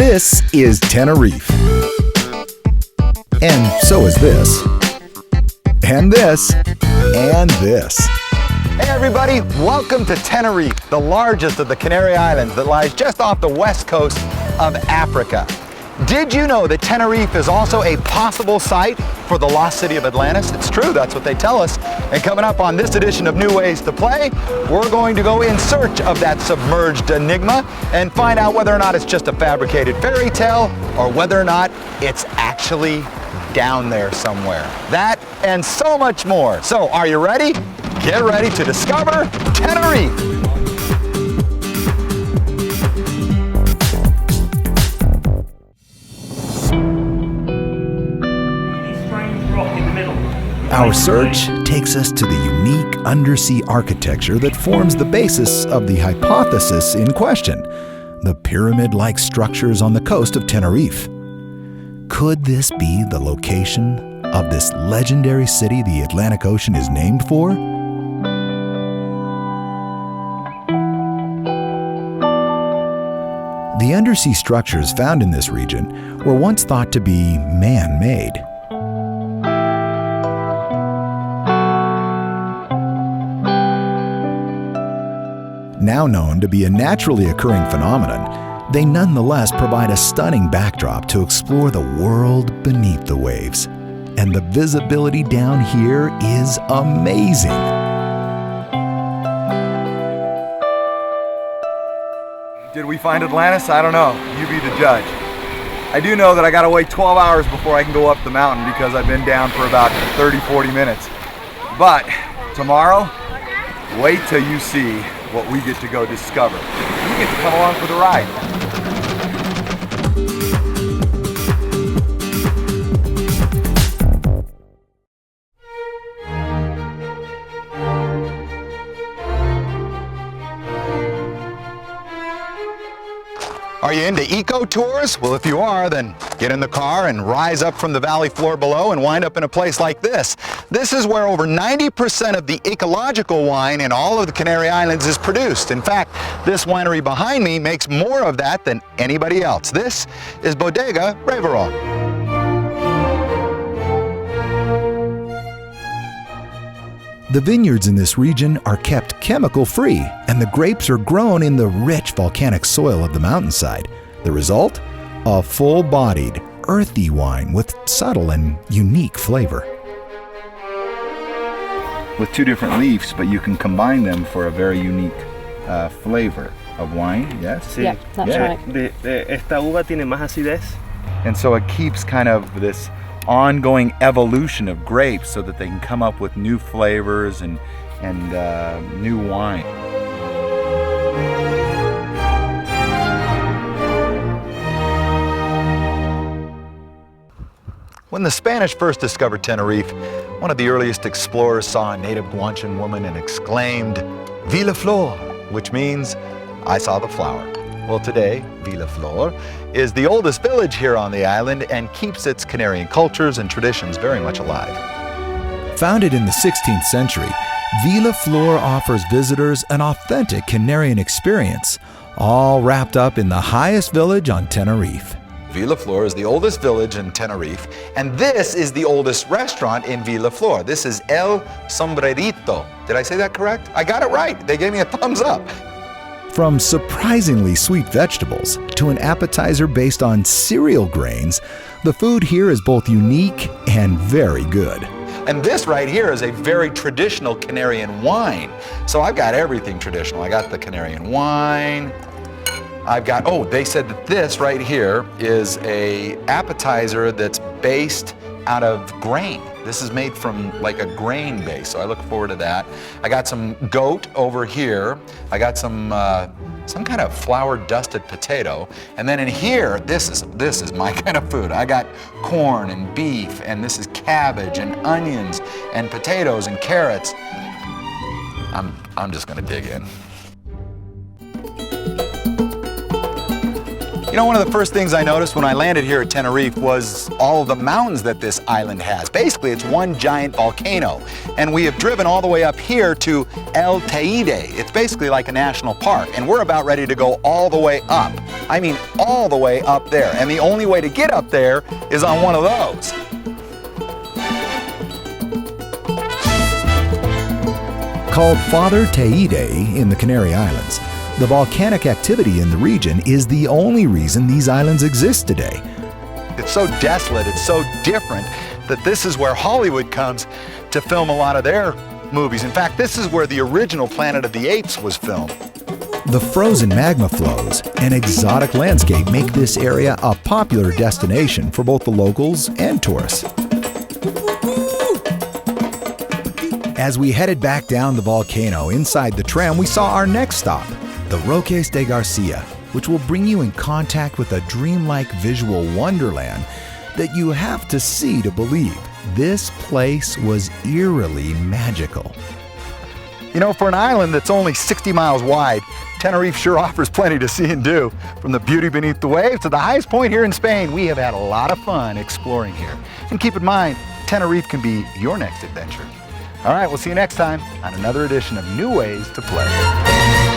This is Tenerife. And so is this. And this. And this. Hey everybody, welcome to Tenerife, the largest of the Canary Islands that lies just off the west coast of Africa. Did you know that Tenerife is also a possible site for the lost city of Atlantis? It's true, that's what they tell us. And coming up on this edition of New Ways to Play, we're going to go in search of that submerged enigma and find out whether or not it's just a fabricated fairy tale or whether or not it's actually down there somewhere. That and so much more. So are you ready? Get ready to discover Tenerife. Our search takes us to the unique undersea architecture that forms the basis of the hypothesis in question, the pyramid-like structures on the coast of Tenerife. Could this be the location of this legendary city the Atlantic Ocean is named for? The undersea structures found in this region were once thought to be man-made. Now known to be a naturally occurring phenomenon, they nonetheless provide a stunning backdrop to explore the world beneath the waves. And the visibility down here is amazing. Did we find Atlantis? I don't know. You be the judge. I do know that I gotta wait 12 hours before I can go up the mountain because I've been down for about 30-40 minutes. But tomorrow, wait till you see what we get to go discover. You get to come along for the ride. Are you into eco tours? Well, if you are, then get in the car and rise up from the valley floor below and wind up in a place like this. This is where over 90% of the ecological wine in all of the Canary Islands is produced. In fact, this winery behind me makes more of that than anybody else. This is Bodega Reverol. The vineyards in this region are kept chemical-free, and the grapes are grown in the rich volcanic soil of the mountainside. The result? A full-bodied, earthy wine with subtle and unique flavor. With two different leaves, but you can combine them for a very unique flavor of wine, yes? Sí. Yeah, that's right. Esta uva tiene más acidez. And so it keeps kind of this ongoing evolution of grapes so that they can come up with new flavors and new wine. When the Spanish first discovered Tenerife, one of the earliest explorers saw a native Guanchan woman and exclaimed, "Vi la flor," which means, "I saw the flower." Well, today, Villaflor is the oldest village here on the island and keeps its Canarian cultures and traditions very much alive. Founded in the 16th century, Villaflor offers visitors an authentic Canarian experience, all wrapped up in the highest village on Tenerife. Villaflor is the oldest village in Tenerife, and this is the oldest restaurant in Villaflor. This is El Sombrerito. Did I say that correct? I got it right. They gave me a thumbs up. From surprisingly sweet vegetables to an appetizer based on cereal grains, the food here is both unique and very good. And this right here is a very traditional Canarian wine. So I've got everything traditional. I got the Canarian wine. I've got, oh, they said that this right here is a appetizer that's based out of grain. This is made from like a grain base, so I look forward to that. I got some goat over here. I got some kind of flour-dusted potato. And then in here, this is my kind of food. I got corn and beef, and this is cabbage and onions and potatoes and carrots. I'm just gonna dig in. You know, one of the first things I noticed when I landed here at Tenerife was all of the mountains that this island has. Basically, it's one giant volcano. And we have driven all the way up here to El Teide. It's basically like a national park. And we're about ready to go all the way up. I mean all the way up there. And the only way to get up there is on one of those. Called Father Teide in the Canary Islands, the volcanic activity in the region is the only reason these islands exist today. It's so desolate, it's so different, that this is where Hollywood comes to film a lot of their movies. In fact, this is where the original Planet of the Apes was filmed. The frozen magma flows and exotic landscape make this area a popular destination for both the locals and tourists. As we headed back down the volcano inside the tram, we saw our next stop, the Roques de Garcia, which will bring you in contact with a dreamlike visual wonderland that you have to see to believe. This place was eerily magical. You know, for an island that's only 60 miles wide, Tenerife sure offers plenty to see and do. From the beauty beneath the waves to the highest point here in Spain, we have had a lot of fun exploring here. And keep in mind, Tenerife can be your next adventure. All right, we'll see you next time on another edition of New Ways to Play.